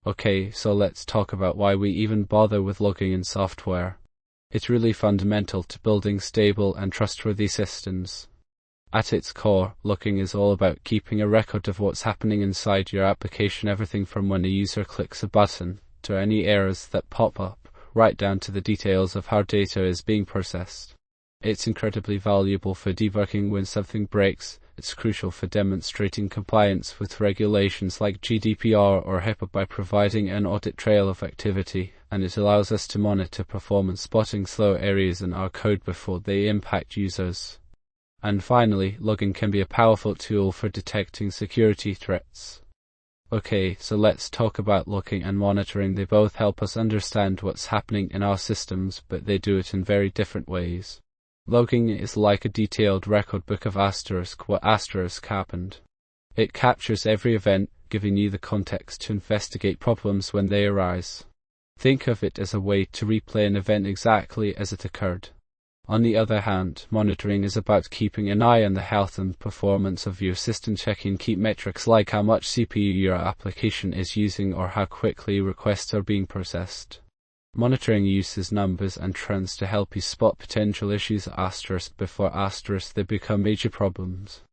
Okay, so let's talk about why we even bother with logging in software. It's really fundamental to building stable and trustworthy systems. At its core, logging is all about keeping a record of what's happening inside your application, everything from when a user clicks a button to any errors that pop up, right down to the details of how data is being processed. It's incredibly valuable for debugging when something breaks. It's crucial for demonstrating compliance with regulations like GDPR or HIPAA by providing an audit trail of activity, and it allows us to monitor performance, spotting slow areas in our code before they impact users. And finally, logging can be a powerful tool for detecting security threats. Okay, so let's talk about logging and monitoring. They both help us understand what's happening in our systems, but they do it in very different ways. Logging is like a detailed record book of what happened. It captures every event, giving you the context to investigate problems when they arise. Think of it as a way to replay an event exactly as it occurred. On the other hand, monitoring is about keeping an eye on the health and performance of your system, checking key metrics like how much CPU your application is using or how quickly requests are being processed. Monitoring uses numbers and trends to help you spot potential issues before they become major problems.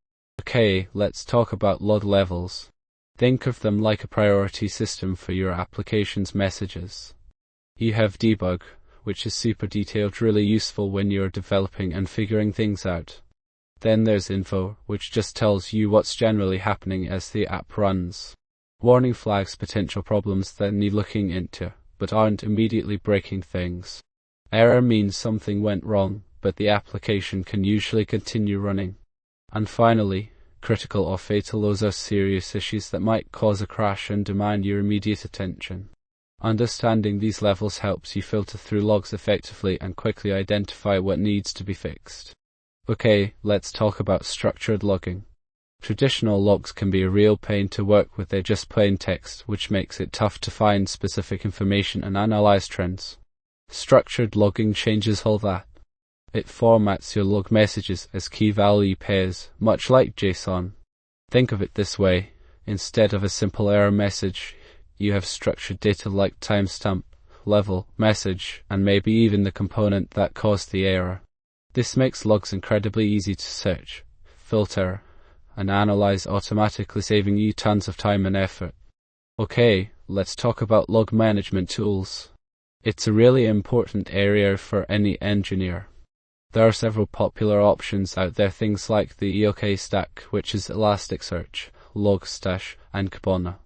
Okay, let's talk about log levels. Think of them like a priority system for your application's messages. You have debug, which is super detailed, really useful when you're developing and figuring things out. Then there's info, which just tells you what's generally happening as the app runs. Warning flags potential problems that need looking into, but aren't immediately breaking things. Error means something went wrong, but the application can usually continue running. And finally, critical or fatal, those are serious issues that might cause a crash and demand your immediate attention. Understanding these levels helps you filter through logs effectively and quickly identify what needs to be fixed. Okay, let's talk about structured logging. Traditional logs can be a real pain to work with. They're just plain text, which makes it tough to find specific information and analyze trends. Structured logging changes all that. It formats your log messages as key value pairs, much like JSON. Think of it this way: instead of a simple error message, you have structured data like timestamp, level, message, and maybe even the component that caused the error. This makes logs incredibly easy to search, filter, and analyze automatically, saving you tons of time and effort. Okay, let's talk about log management tools. It's a really important area for any engineer. There are several popular options out there, things like the ELK stack, which is Elasticsearch, Logstash, and Kibana.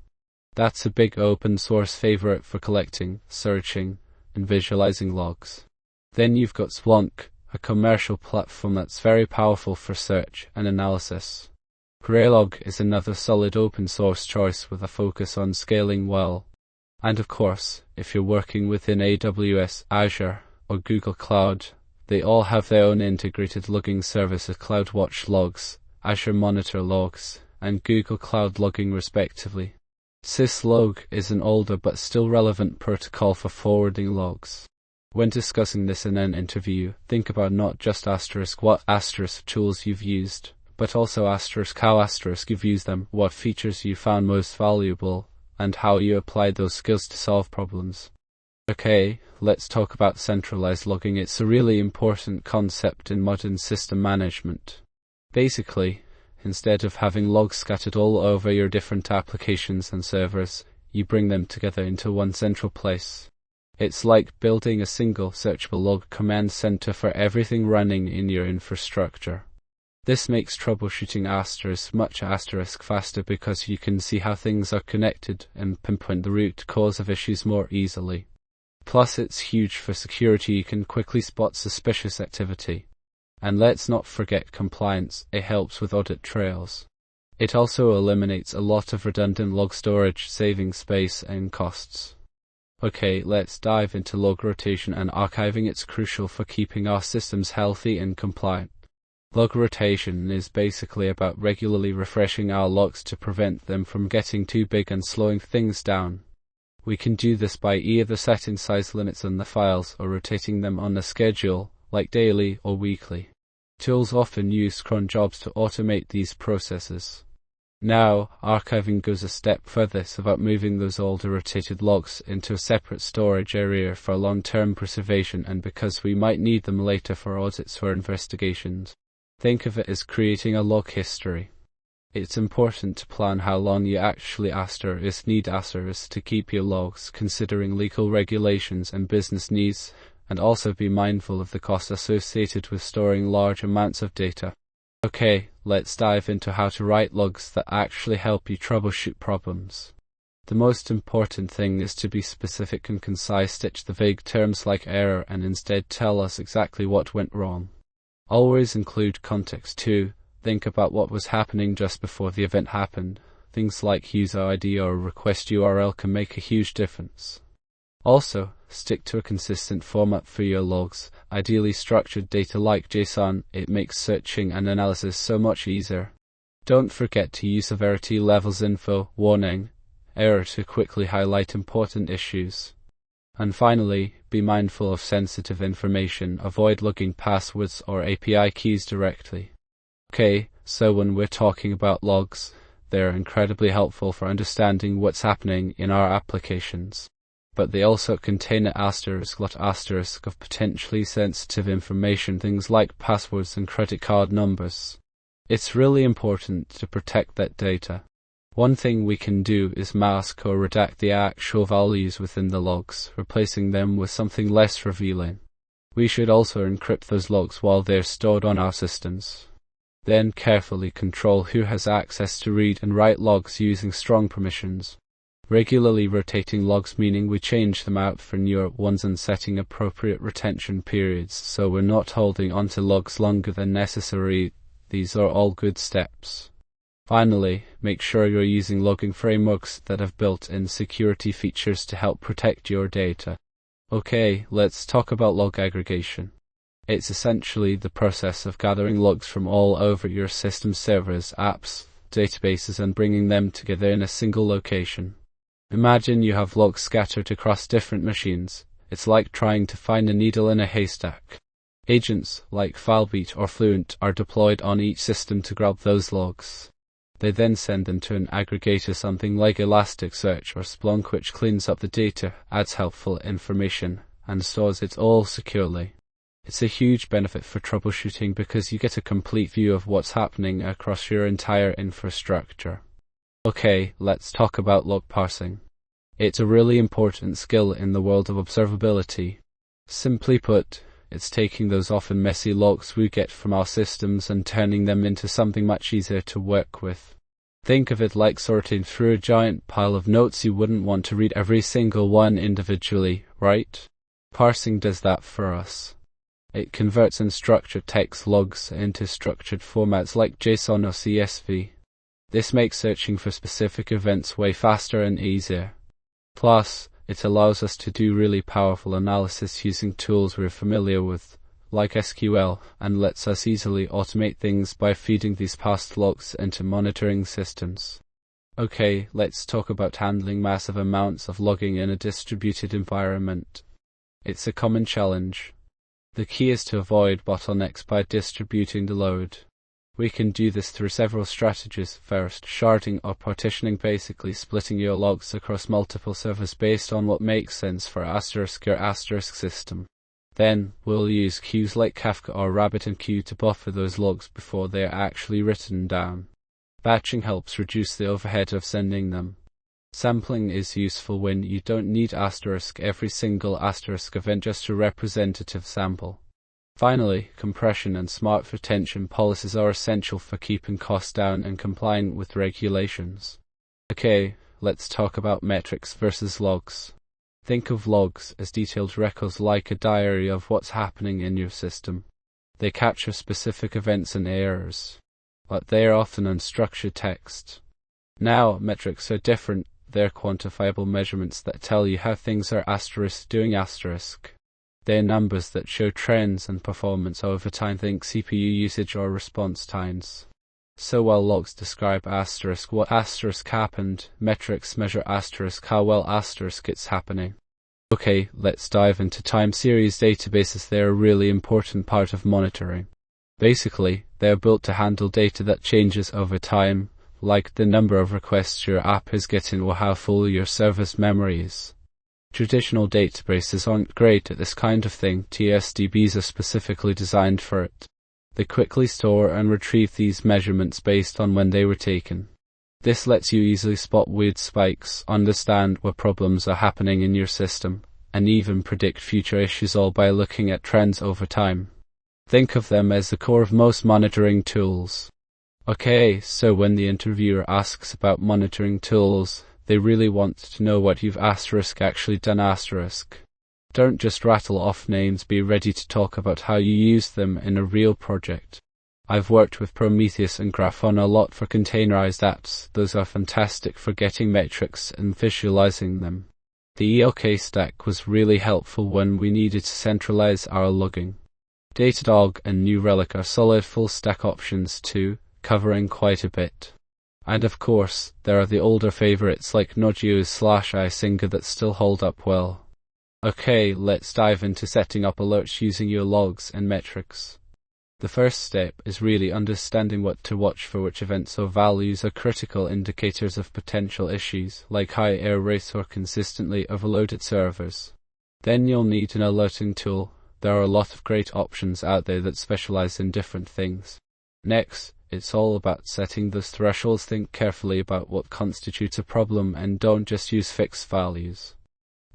That's a big open source favorite for collecting, searching, and visualizing logs. Then you've got Splunk, a commercial platform that's very powerful for search and analysis. Graylog is another solid open source choice with a focus on scaling well. And of course, if you're working within AWS, Azure, or Google Cloud, they all have their own integrated logging services: CloudWatch Logs, Azure Monitor Logs, and Google Cloud Logging respectively. Syslog is an older but still relevant protocol for forwarding logs. When discussing this in an interview, think about not just what tools you've used, but also how you've used them, what features you found most valuable, and how you applied those skills to solve problems. Okay, let's talk about centralized logging. It's a really important concept in modern system management. Basically, instead of having logs scattered all over your different applications and servers, you bring them together into one central place. It's like building a single searchable log command center for everything running in your infrastructure. This makes troubleshooting much faster because you can see how things are connected and pinpoint the root cause of issues more easily. Plus, it's huge for security. You can quickly spot suspicious activity. And let's not forget compliance. It helps with audit trails. It also eliminates a lot of redundant log storage, saving space and costs. Okay, let's dive into log rotation and archiving. It's crucial for keeping our systems healthy and compliant. Log rotation is basically about regularly refreshing our logs to prevent them from getting too big and slowing things down. We can do this by either setting size limits on the files or rotating them on a schedule, like daily or weekly. Tools often use cron jobs to automate these processes. Now, archiving goes a step further. It's about moving those older rotated logs into a separate storage area for long-term preservation, and because we might need them later for audits or investigations. Think of it as creating a log history. It's important to plan how long you actually need to keep your logs, considering legal regulations and business needs, and also be mindful of the costs associated with storing large amounts of data. Okay, let's dive into how to write logs that actually help you troubleshoot problems. The most important thing is to be specific and concise. Ditch the vague terms like error and instead tell us exactly what went wrong. Always include context too. Think about what was happening just before the event happened. Things like user ID or request URL can make a huge difference. Also, stick to a consistent format for your logs, ideally structured data like JSON. It makes searching and analysis so much easier. Don't forget to use severity levels info, warning, error to quickly highlight important issues. And finally, be mindful of sensitive information. Avoid logging passwords or API keys directly. Okay, so when we're talking about logs, they're incredibly helpful for understanding what's happening in our applications. But they also contain an lot of potentially sensitive information, things like passwords and credit card numbers. It's really important to protect that data. One thing we can do is mask or redact the actual values within the logs, replacing them with something less revealing. We should also encrypt those logs while they're stored on our systems. Then carefully control who has access to read and write logs using strong permissions. Regularly rotating logs, meaning we change them out for newer ones, and setting appropriate retention periods so we're not holding onto logs longer than necessary. These are all good steps. Finally, make sure you're using logging frameworks that have built-in security features to help protect your data. Okay, let's talk about log aggregation. It's essentially the process of gathering logs from all over your system, servers, apps, databases, and bringing them together in a single location. Imagine you have logs scattered across different machines. It's like trying to find a needle in a haystack. Agents like Filebeat or Fluent are deployed on each system to grab those logs. They then send them to an aggregator, something like Elasticsearch or Splunk, which cleans up the data, adds helpful information, and stores it all securely. It's a huge benefit for troubleshooting because you get a complete view of what's happening across your entire infrastructure. Okay, let's talk about log parsing. It's a really important skill in the world of observability. Simply put, it's taking those often messy logs we get from our systems and turning them into something much easier to work with. Think of it like sorting through a giant pile of notes. You wouldn't want to read every single one individually, right? Parsing does that for us. It converts unstructured text logs into structured formats like JSON or CSV. This makes searching for specific events way faster and easier. Plus, it allows us to do really powerful analysis using tools we're familiar with, like SQL, and lets us easily automate things by feeding these parsed logs into monitoring systems. Okay, let's talk about handling massive amounts of logging in a distributed environment. It's a common challenge. The key is to avoid bottlenecks by distributing the load. We can do this through several strategies. First, sharding or partitioning, basically splitting your logs across multiple servers based on what makes sense for your system. Then, we'll use queues like Kafka or RabbitMQ to buffer those logs before they are actually written down. Batching helps reduce the overhead of sending them. Sampling is useful when you don't need every single event, just a representative sample. Finally, compression and smart retention policies are essential for keeping costs down and complying with regulations. Okay, let's talk about metrics versus logs. Think of logs as detailed records like a diary of what's happening in your system. They capture specific events and errors, but they are often unstructured text. Now, metrics are different. They're quantifiable measurements that tell you how things are doing. They're numbers that show trends and performance over time. Think CPU usage or response times. So while logs describe what happened, metrics measure how well it's happening. Okay, let's dive into time series databases. They're a really important part of monitoring. Basically, they're built to handle data that changes over time, like the number of requests your app is getting or how full your service memory is. Traditional databases aren't great at this kind of thing. TSDBs are specifically designed for it. They quickly store and retrieve these measurements based on when they were taken. This lets you easily spot weird spikes, understand where problems are happening in your system, and even predict future issues, all by looking at trends over time. Think of them as the core of most monitoring tools. Okay, so when the interviewer asks about monitoring tools, they really want to know what you've actually done. Don't just rattle off names, be ready to talk about how you use them in a real project. I've worked with Prometheus and Grafana a lot for containerized apps. Those are fantastic for getting metrics and visualizing them. The ELK stack was really helpful when we needed to centralize our logging. Datadog and New Relic are solid full stack options too, covering quite a bit. And of course, there are the older favorites like Node.js/iSinger that still hold up well. Okay, let's dive into setting up alerts using your logs and metrics. The first step is really understanding what to watch for, which events or values are critical indicators of potential issues, like high error rates or consistently overloaded servers. Then you'll need an alerting tool. There are a lot of great options out there that specialize in different things. Next, it's all about setting those thresholds. Think carefully about what constitutes a problem and don't just use fixed values.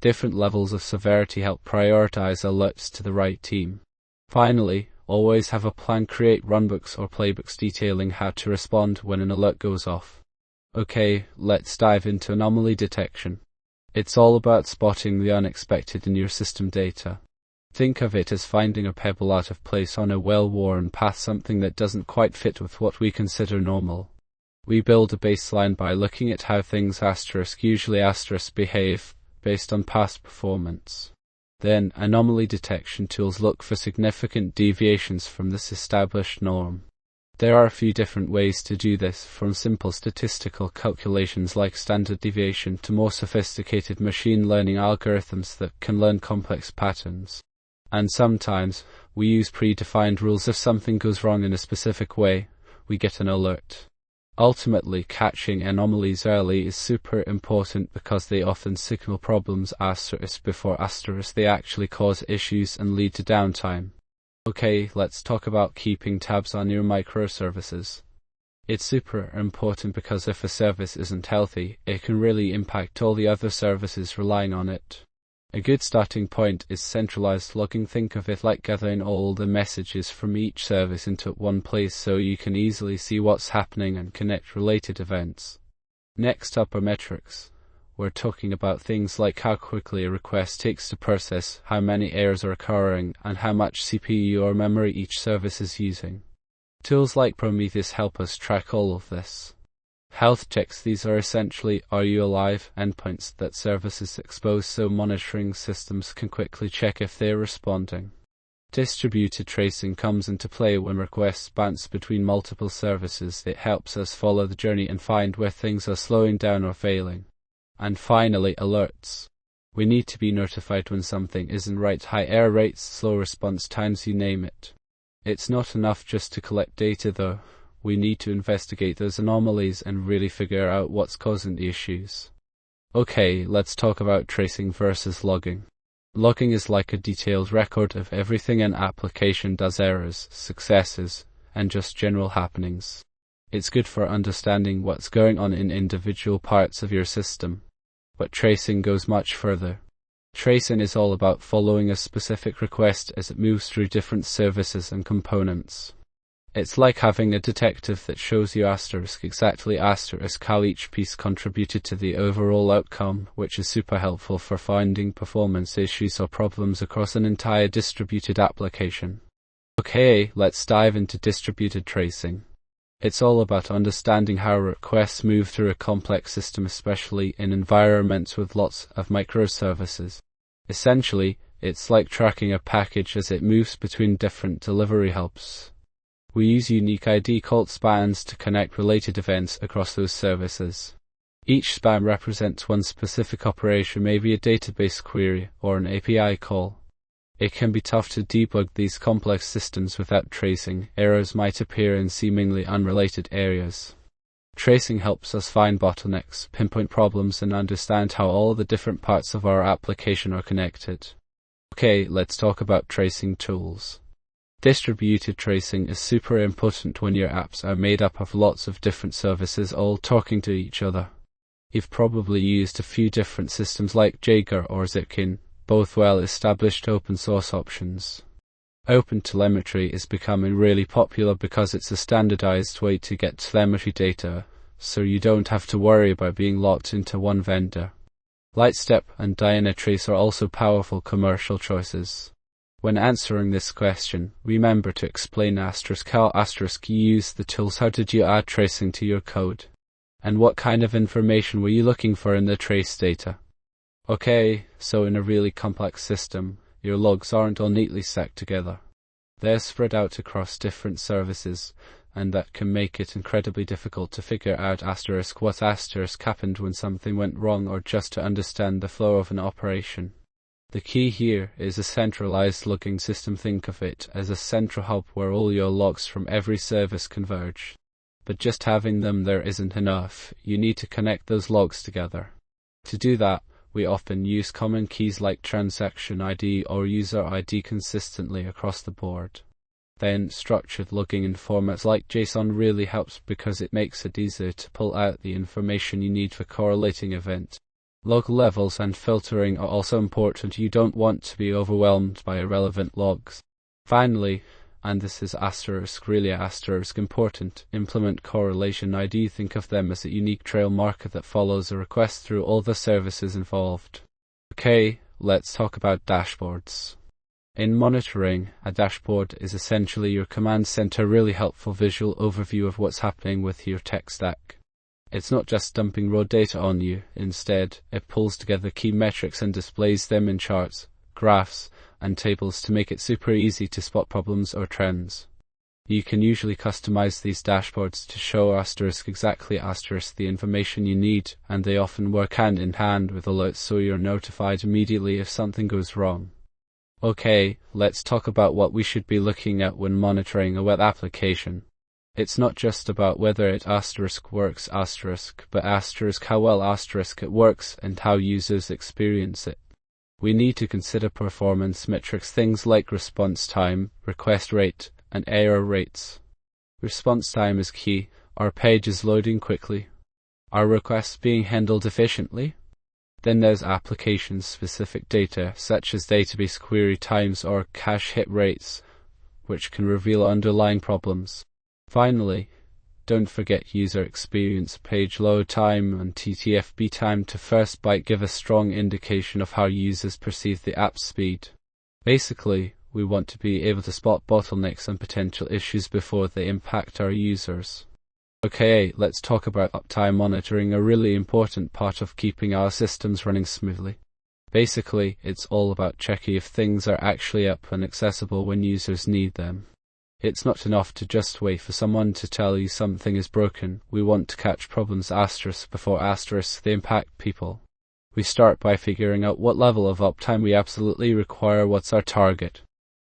Different levels of severity help prioritize alerts to the right team. Finally, always have a plan. Create runbooks or playbooks detailing how to respond when an alert goes off. Okay, let's dive into anomaly detection. It's all about spotting the unexpected in your system data. Think of it as finding a pebble out of place on a well-worn path, something that doesn't quite fit with what we consider normal. We build a baseline by looking at how things usually behave based on past performance. Then, anomaly detection tools look for significant deviations from this established norm. There are a few different ways to do this, from simple statistical calculations like standard deviation to more sophisticated machine learning algorithms that can learn complex patterns. And sometimes, we use predefined rules. If something goes wrong in a specific way, we get an alert. Ultimately, catching anomalies early is super important because they often signal problems before they actually cause issues and lead to downtime. Okay, let's talk about keeping tabs on your microservices. It's super important because if a service isn't healthy, it can really impact all the other services relying on it. A good starting point is centralized logging. Think of it like gathering all the messages from each service into one place so you can easily see what's happening and connect related events. Next up are metrics. We're talking about things like how quickly a request takes to process, how many errors are occurring, and how much CPU or memory each service is using. Tools like Prometheus help us track all of this. Health checks. These are essentially "are you alive" endpoints that services expose so monitoring systems can quickly check if they're responding. Distributed tracing comes into play when requests bounce between multiple services. It helps us follow the journey and find where things are slowing down or failing. And finally, alerts. We need to be notified when something isn't right. High error rates, slow response times, you name it. It's not enough just to collect data though. We need to investigate those anomalies and really figure out what's causing the issues. Okay, let's talk about tracing versus logging. Logging is like a detailed record of everything an application does: errors, successes, and just general happenings. It's good for understanding what's going on in individual parts of your system. But tracing goes much further. Tracing is all about following a specific request as it moves through different services and components. It's like having a detective that shows you exactly how each piece contributed to the overall outcome, which is super helpful for finding performance issues or problems across an entire distributed application. Okay, let's dive into distributed tracing. It's all about understanding how requests move through a complex system, especially in environments with lots of microservices. Essentially, it's like tracking a package as it moves between different delivery hubs. We use unique ID called spans to connect related events across those services. Each span represents one specific operation, maybe a database query or an API call. It can be tough to debug these complex systems without tracing. Errors might appear in seemingly unrelated areas. Tracing helps us find bottlenecks, pinpoint problems, and understand how all the different parts of our application are connected. Okay, let's talk about tracing tools. Distributed tracing is super important when your apps are made up of lots of different services all talking to each other. You've probably used a few different systems like Jaeger or Zipkin, both well-established open source options. OpenTelemetry is becoming really popular because it's a standardized way to get telemetry data, so you don't have to worry about being locked into one vendor. Lightstep and Dynatrace are also powerful commercial choices. When answering this question, remember to explain how you use the tools. How did you add tracing to your code? And what kind of information were you looking for in the trace data? Okay, so in a really complex system, your logs aren't all neatly stacked together. They're spread out across different services, and that can make it incredibly difficult to figure out what happened when something went wrong, or just to understand the flow of an operation. The key here is a centralized logging system. Think of it as a central hub where all your logs from every service converge. But just having them there isn't enough. You need to connect those logs together. To do that, we often use common keys like transaction ID or user ID consistently across the board. Then, structured logging in formats like JSON really helps because it makes it easier to pull out the information you need for correlating events. Log levels and filtering are also important. You don't want to be overwhelmed by irrelevant logs. Finally, and this is really important, implement correlation ID. Think of them as a unique trail marker that follows a request through all the services involved. Okay, let's talk about dashboards. In monitoring, a dashboard is essentially your command center, really helpful visual overview of what's happening with your tech stack. It's not just dumping raw data on you. Instead, it pulls together key metrics and displays them in charts, graphs, and tables to make it super easy to spot problems or trends. You can usually customize these dashboards to show exactly the information you need, and they often work hand in hand with alerts so you're notified immediately if something goes wrong. Okay, let's talk about what we should be looking at when monitoring a web application. It's not just about whether it works but how well it works and how users experience it. We need to consider performance metrics, things like response time, request rate, and error rates. Response time is key. Are pages loading quickly? Are requests being handled efficiently? Then there's application-specific data, such as database query times or cache hit rates, which can reveal underlying problems. Finally, don't forget user experience. Page load time and TTFB time to first byte give a strong indication of how users perceive the app's speed. Basically, we want to be able to spot bottlenecks and potential issues before they impact our users. Okay, let's talk about uptime monitoring, a really important part of keeping our systems running smoothly. Basically, it's all about checking if things are actually up and accessible when users need them. It's not enough to just wait for someone to tell you something is broken. We want to catch problems before they impact people. We start by figuring out what level of uptime we absolutely require, what's our target.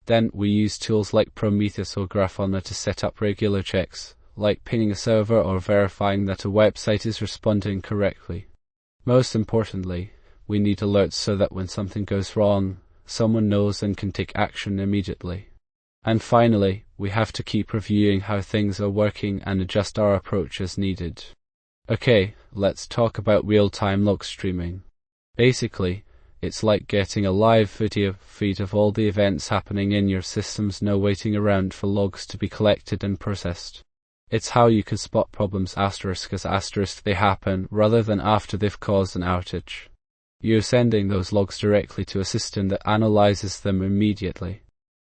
Then we use tools like Prometheus or Grafana to set up regular checks, like pinging a server or verifying that a website is responding correctly. Most importantly, we need alerts so that when something goes wrong, someone knows and can take action immediately. And finally, we have to keep reviewing how things are working and adjust our approach as needed. Okay, let's talk about real-time log streaming. Basically, it's like getting a live video feed of all the events happening in your systems, no waiting around for logs to be collected and processed. It's how you can spot problems as they happen, rather than after they've caused an outage. You're sending those logs directly to a system that analyzes them immediately.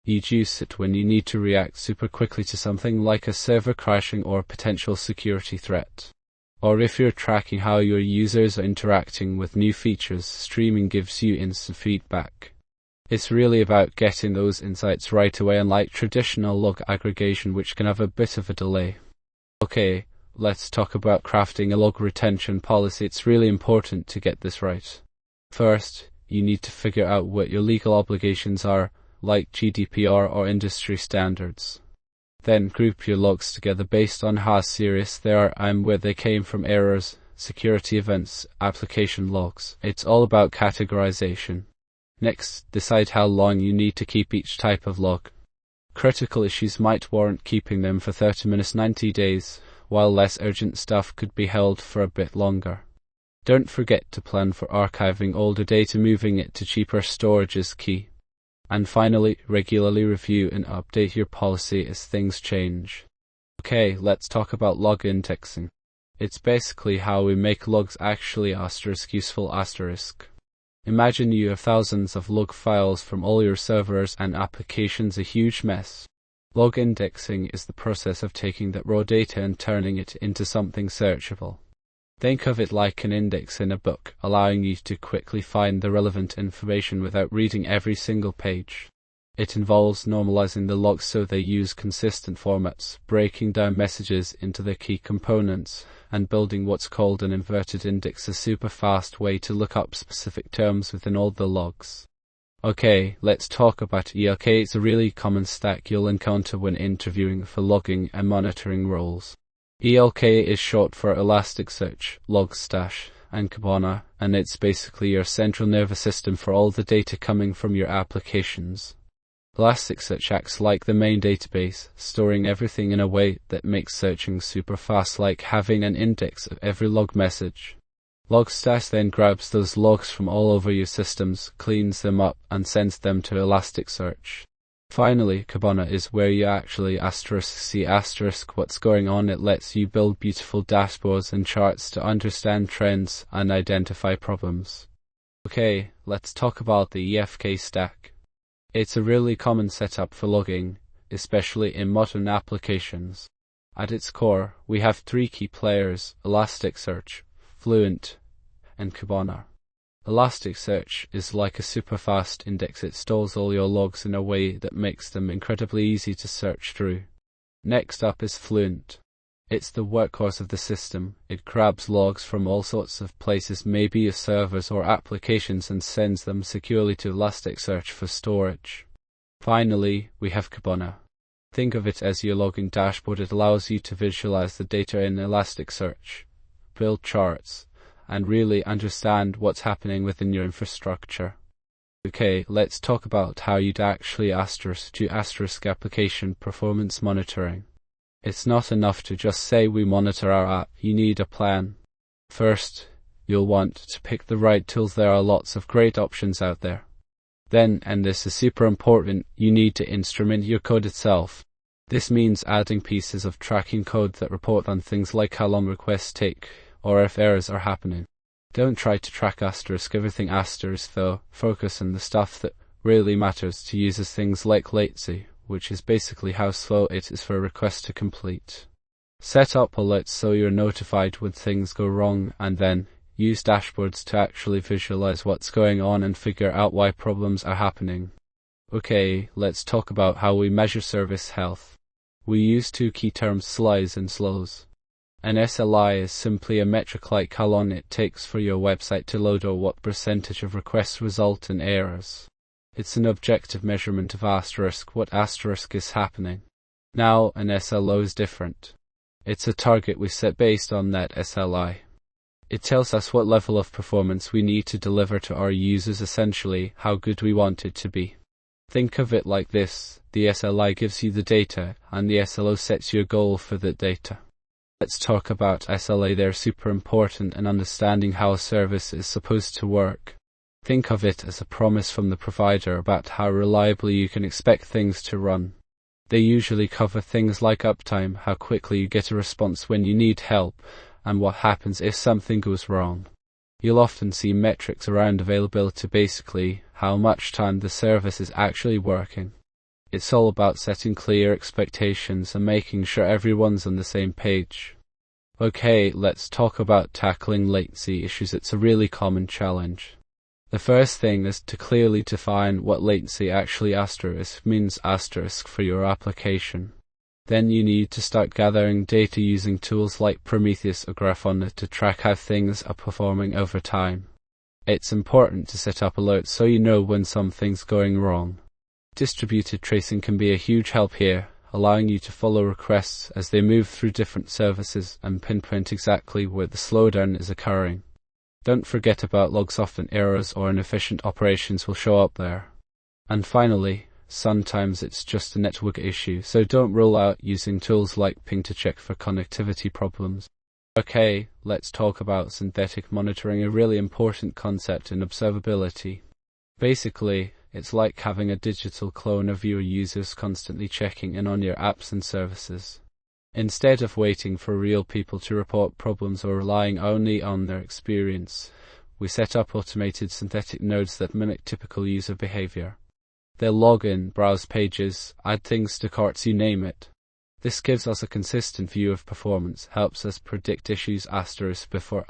You'd use it when you need to react super quickly to something like a server crashing or a potential security threat. Or if you're tracking how your users are interacting with new features, streaming gives you instant feedback. It's really about getting those insights right away, unlike traditional log aggregation, which can have a bit of a delay. Okay, let's talk about crafting a log retention policy. It's really important to get this right. First, you need to figure out what your legal obligations are, like GDPR or industry standards. Then group your logs together based on how serious they are and where they came from: errors, security events, application logs. It's all about categorization. Next, decide how long you need to keep each type of log. Critical issues might warrant keeping them for 30 minutes, 90 days, while less urgent stuff could be held for a bit longer. Don't forget to plan for archiving older data. Moving it to cheaper storage is key. And finally, regularly review and update your policy as things change. Okay, let's talk about log indexing. It's basically how we make logs actually useful. Imagine you have thousands of log files from all your servers and applications, a huge mess. Log indexing is the process of taking that raw data and turning it into something searchable. Think of it like an index in a book, allowing you to quickly find the relevant information without reading every single page. It involves normalizing the logs so they use consistent formats, breaking down messages into their key components, and building what's called an inverted index, a super fast way to look up specific terms within all the logs. Okay, let's talk about ELK. It's a really common stack you'll encounter when interviewing for logging and monitoring roles. ELK is short for Elasticsearch, Logstash, and Kibana, and it's basically your central nervous system for all the data coming from your applications. Elasticsearch acts like the main database, storing everything in a way that makes searching super fast, like having an index of every log message. Logstash then grabs those logs from all over your systems, cleans them up, and sends them to Elasticsearch. Finally, Kibana is where you actually see what's going on. It lets you build beautiful dashboards and charts to understand trends and identify problems. Okay, let's talk about the EFK stack. It's a really common setup for logging, especially in modern applications. At its core, we have three key players: Elasticsearch, Fluent, and Kibana. Elasticsearch is like a super fast index. It stores all your logs in a way that makes them incredibly easy to search through. Next up is Fluent. It's the workhorse of the system. It grabs logs from all sorts of places, maybe your servers or applications, and sends them securely to Elasticsearch for storage. Finally, we have Kibana. Think of it as your logging dashboard. It allows you to visualize the data in Elasticsearch, build charts, and really understand what's happening within your infrastructure. Okay, let's talk about how you'd actually do application performance monitoring. It's not enough to just say we monitor our app. You need a plan. First, you'll want to pick the right tools. There are lots of great options out there. Then, and this is super important, you need to instrument your code itself. This means adding pieces of tracking code that report on things like how long requests take, or if errors are happening. Don't try to track everything though. Focus on the stuff that really matters to users, things like latency, which is basically how slow it is for a request to complete. Set up alerts so you're notified when things go wrong, and then use dashboards to actually visualize what's going on and figure out why problems are happening. Okay, let's talk about how we measure service health. We use two key terms: SLIs and slows. An SLI is simply a metric like how long it takes for your website to load or what percentage of requests result in errors. It's an objective measurement of what is happening. Now, an SLO is different. It's a target we set based on that SLI. It tells us what level of performance we need to deliver to our users, essentially how good we want it to be. Think of it like this: the SLI gives you the data, and the SLO sets your goal for that data. Let's talk about SLA. They're super important in understanding how a service is supposed to work. Think of it as a promise from the provider about how reliably you can expect things to run. They usually cover things like uptime, how quickly you get a response when you need help, and what happens if something goes wrong. You'll often see metrics around availability, basically how much time the service is actually working. It's all about setting clear expectations and making sure everyone's on the same page. Okay, let's talk about tackling latency issues. It's a really common challenge. The first thing is to clearly define what latency actually means for your application. Then you need to start gathering data using tools like Prometheus or Grafana to track how things are performing over time. It's important to set up alerts so you know when something's going wrong. Distributed tracing can be a huge help here. allowing you to follow requests as they move through different services and pinpoint exactly where the slowdown is occurring. Don't forget about logs. Often errors or inefficient operations will show up there. And finally, sometimes it's just a network issue, so don't rule out using tools like ping to check for connectivity problems. Okay, let's talk about synthetic monitoring, a really important concept in observability. Basically, it's like having a digital clone of your users constantly checking in on your apps and services. Instead of waiting for real people to report problems or relying only on their experience, we set up automated synthetic nodes that mimic typical user behavior. They'll log in, browse pages, add things to carts, you name it. This gives us a consistent view of performance, helps us predict issues before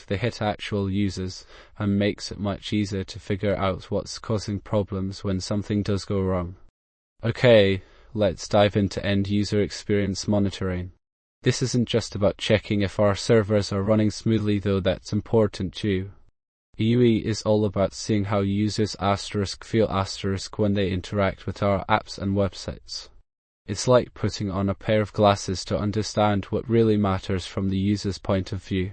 they hit actual users, and makes it much easier to figure out what's causing problems when something does go wrong. Okay, let's dive into end-user experience monitoring. This isn't just about checking if our servers are running smoothly, though that's important too. UE is all about seeing how users feel when they interact with our apps and websites. It's like putting on a pair of glasses to understand what really matters from the user's point of view.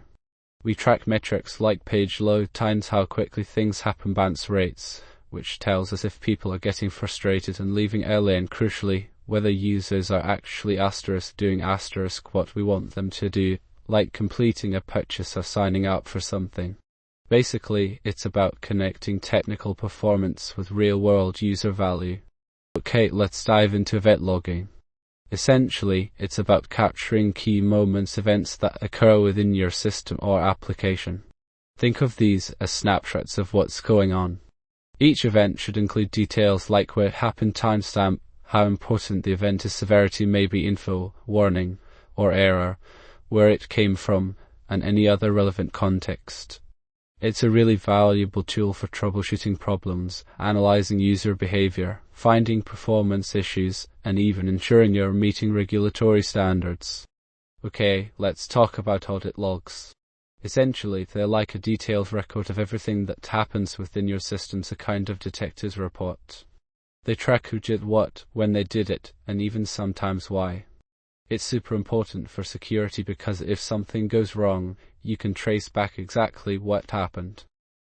We track metrics like page load times, how quickly things happen, bounce rates, which tells us if people are getting frustrated and leaving early, and crucially, whether users are actually doing what we want them to do, like completing a purchase or signing up for something. Basically, it's about connecting technical performance with real-world user value. Okay, let's dive into event logging. Essentially, it's about capturing key moments, events that occur within your system or application. Think of these as snapshots of what's going on. Each event should include details like where it happened, timestamp, how important the event is, severity, maybe info, warning, or error, where it came from, and any other relevant context. It's a really valuable tool for troubleshooting problems, analyzing user behavior, finding performance issues, and even ensuring you're meeting regulatory standards. Okay, let's talk about audit logs. Essentially, they're like a detailed record of everything that happens within your systems, a kind of detective's report. They track who did what, when they did it, and even sometimes why. It's super important for security because if something goes wrong, you can trace back exactly what happened.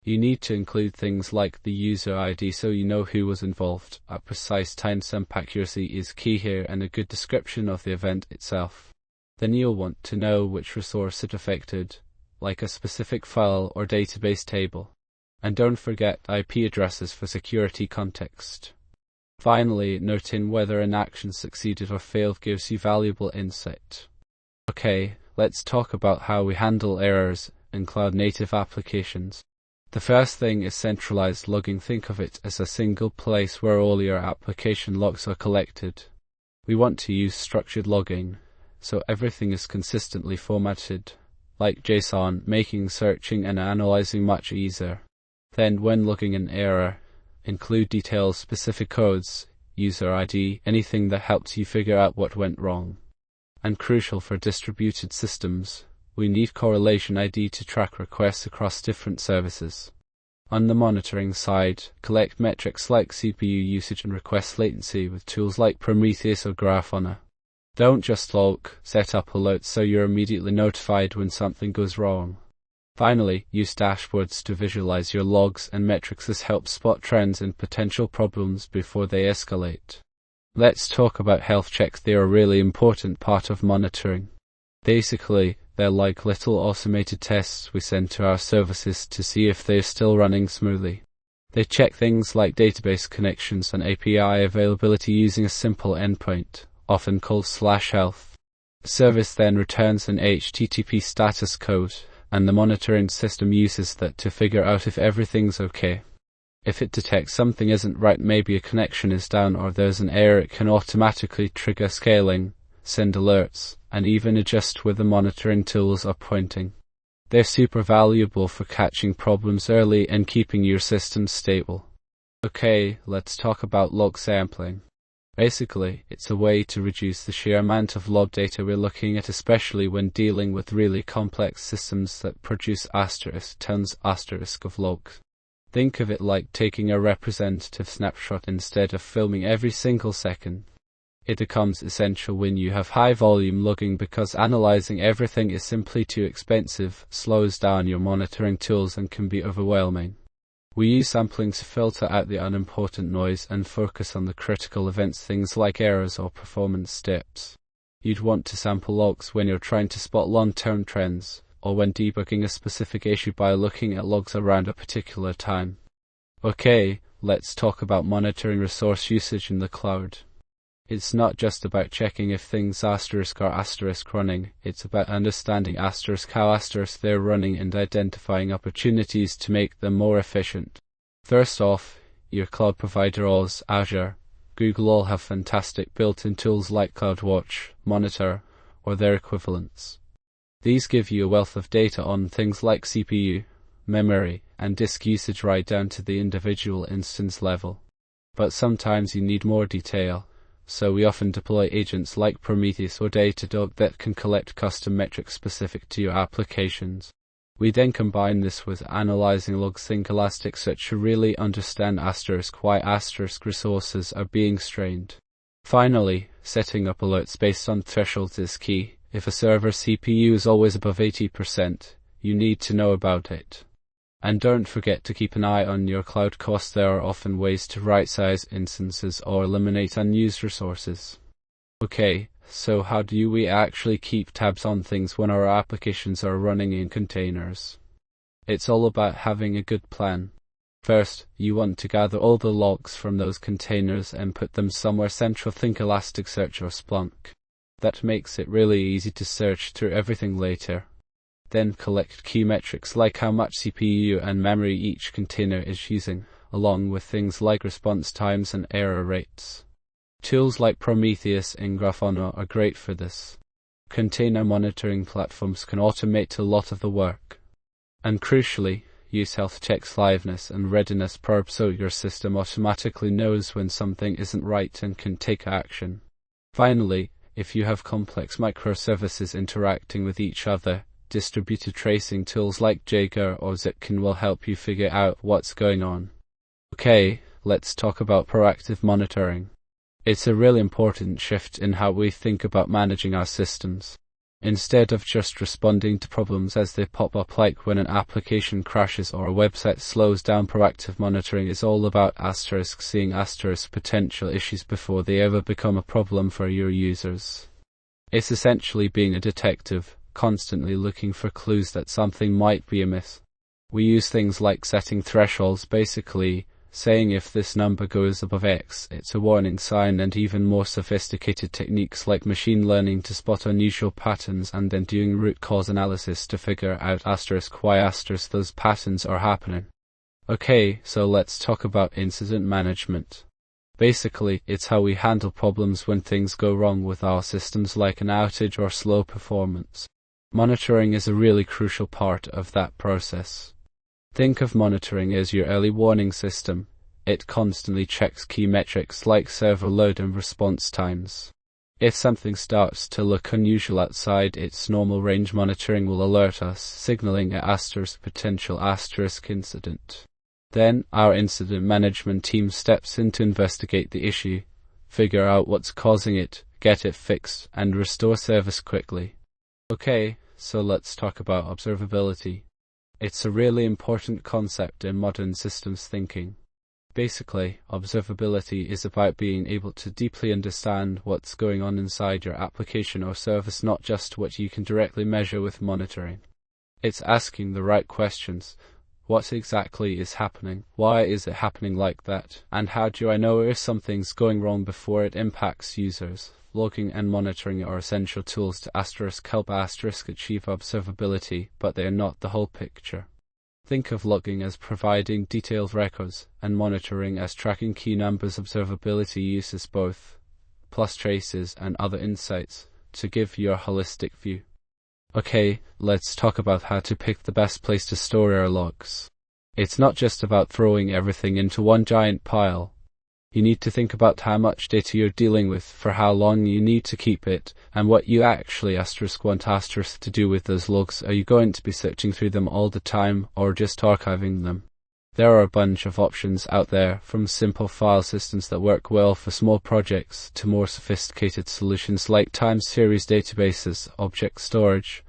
You need to include things like the user ID so you know who was involved. A precise timestamp accuracy is key here, and a good description of the event itself. Then you'll want to know which resource it affected, like a specific file or database table. And don't forget IP addresses for security context. Finally, noting whether an action succeeded or failed gives you valuable insight. Okay, let's talk about how we handle errors in cloud-native applications. The first thing is centralized logging. Think of it as a single place where all your application logs are collected. We want to use structured logging, so everything is consistently formatted, like JSON, making searching and analyzing much easier. Then, when logging an error, include details, specific codes, user ID, anything that helps you figure out what went wrong. And crucial for distributed systems, we need correlation ID to track requests across different services. On the monitoring side, collect metrics like CPU usage and request latency with tools like Prometheus or Grafana. Don't just log, set up alerts so you're immediately notified when something goes wrong. Finally, use dashboards to visualize your logs and metrics. This helps spot trends and potential problems before they escalate. Let's talk about health checks. They are a really important part of monitoring. Basically, they're like little automated tests we send to our services to see if they're still running smoothly. They check things like database connections and API availability using a simple endpoint, often called /health. The service then returns an HTTP status code, and the monitoring system uses that to figure out if everything's okay. If it detects something isn't right, maybe a connection is down or there's an error, it can automatically trigger scaling, send alerts, and even adjust where the monitoring tools are pointing. They're super valuable for catching problems early and keeping your system stable. Okay, let's talk about log sampling. Basically, it's a way to reduce the sheer amount of log data we're looking at, especially when dealing with really complex systems that produce tons of logs. Think of it like taking a representative snapshot instead of filming every single second. It becomes essential when you have high volume logging because analyzing everything is simply too expensive, slows down your monitoring tools and can be overwhelming. We use sampling to filter out the unimportant noise and focus on the critical events, things like errors or performance steps. You'd want to sample logs when you're trying to spot long-term trends, or when debugging a specific issue by looking at logs around a particular time. Okay, let's talk about monitoring resource usage in the cloud. It's not just about checking if things are running, it's about understanding how they're running and identifying opportunities to make them more efficient. First off, your cloud provider Oz, Azure, Google all have fantastic built-in tools like CloudWatch, Monitor, or their equivalents. These give you a wealth of data on things like CPU, memory, and disk usage right down to the individual instance level. But sometimes you need more detail. So we often deploy agents like Prometheus or Datadog that can collect custom metrics specific to your applications. We then combine this with analyzing logs, think Elasticsearch to really understand why resources are being strained. Finally, setting up alerts based on thresholds is key. If a server's CPU is always above 80%, you need to know about it. And don't forget to keep an eye on your cloud costs. There are often ways to right-size instances or eliminate unused resources. Okay, so how do we actually keep tabs on things when our applications are running in containers? It's all about having a good plan. First, you want to gather all the logs from those containers and put them somewhere central. Think Elasticsearch or Splunk. That makes it really easy to search through everything later. Then collect key metrics like how much CPU and memory each container is using, along with things like response times and error rates. Tools like Prometheus and Grafana are great for this. Container monitoring platforms can automate a lot of the work. And crucially, use health checks, liveness, and readiness probes so your system automatically knows when something isn't right and can take action. Finally, if you have complex microservices interacting with each other, distributed tracing tools like Jaeger or Zipkin will help you figure out what's going on. Okay, let's talk about proactive monitoring. It's a really important shift in how we think about managing our systems. Instead of just responding to problems as they pop up, like when an application crashes or a website slows down, proactive monitoring is all about seeing potential issues before they ever become a problem for your users. It's essentially being a detective, constantly looking for clues that something might be amiss. We use things like setting thresholds, basically saying if this number goes above X, it's a warning sign, and even more sophisticated techniques like machine learning to spot unusual patterns and then doing root cause analysis to figure out why those patterns are happening. Okay, so let's talk about incident management. Basically, it's how we handle problems when things go wrong with our systems, like an outage or slow performance. Monitoring is a really crucial part of that process. Think of monitoring as your early warning system. It constantly checks key metrics like server load and response times. If something starts to look unusual outside its normal range, monitoring will alert us, signaling a potential incident. Then, our incident management team steps in to investigate the issue, figure out what's causing it, get it fixed, and restore service quickly. Okay, so let's talk about observability. It's a really important concept in modern systems thinking. Basically, observability is about being able to deeply understand what's going on inside your application or service, not just what you can directly measure with monitoring. It's asking the right questions. What exactly is happening? Why is it happening like that? And how do I know if something's going wrong before it impacts users? Logging and monitoring are essential tools to help achieve observability, but they are not the whole picture. Think of logging as providing detailed records, and monitoring as tracking key numbers. Observability uses both, plus traces and other insights, to give you a holistic view. Okay, let's talk about how to pick the best place to store your logs. It's not just about throwing everything into one giant pile. You need to think about how much data you're dealing with, for how long you need to keep it, and what you actually want to do with those logs. Are you going to be searching through them all the time, or just archiving them? There are a bunch of options out there, from simple file systems that work well for small projects to more sophisticated solutions like time series databases, object storage,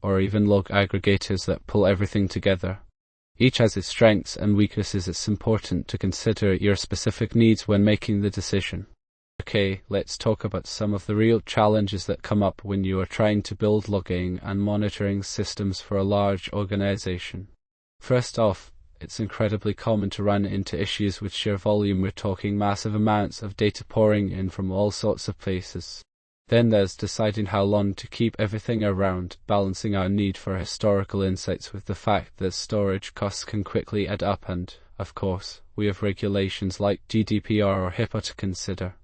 or even log aggregators that pull everything together. Each has its strengths and weaknesses. It's important to consider your specific needs when making the decision. Okay, let's talk about some of the real challenges that come up when you are trying to build logging and monitoring systems for a large organization. First off, it's incredibly common to run into issues with sheer volume. We're talking massive amounts of data pouring in from all sorts of places. Then there's deciding how long to keep everything around, balancing our need for historical insights with the fact that storage costs can quickly add up, and, of course, we have regulations like GDPR or HIPAA to consider.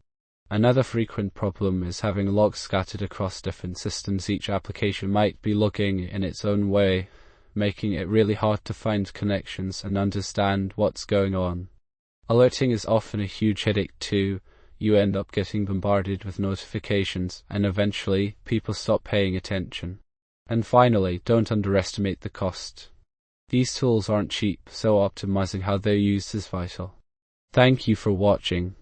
Another frequent problem is having logs scattered across different systems. Each application might be logging in its own way, making it really hard to find connections and understand what's going on. Alerting is often a huge headache too. You end up getting bombarded with notifications, and eventually people stop paying attention. And finally, don't underestimate the cost. These tools aren't cheap, so optimizing how they're used is vital. Thank you for watching.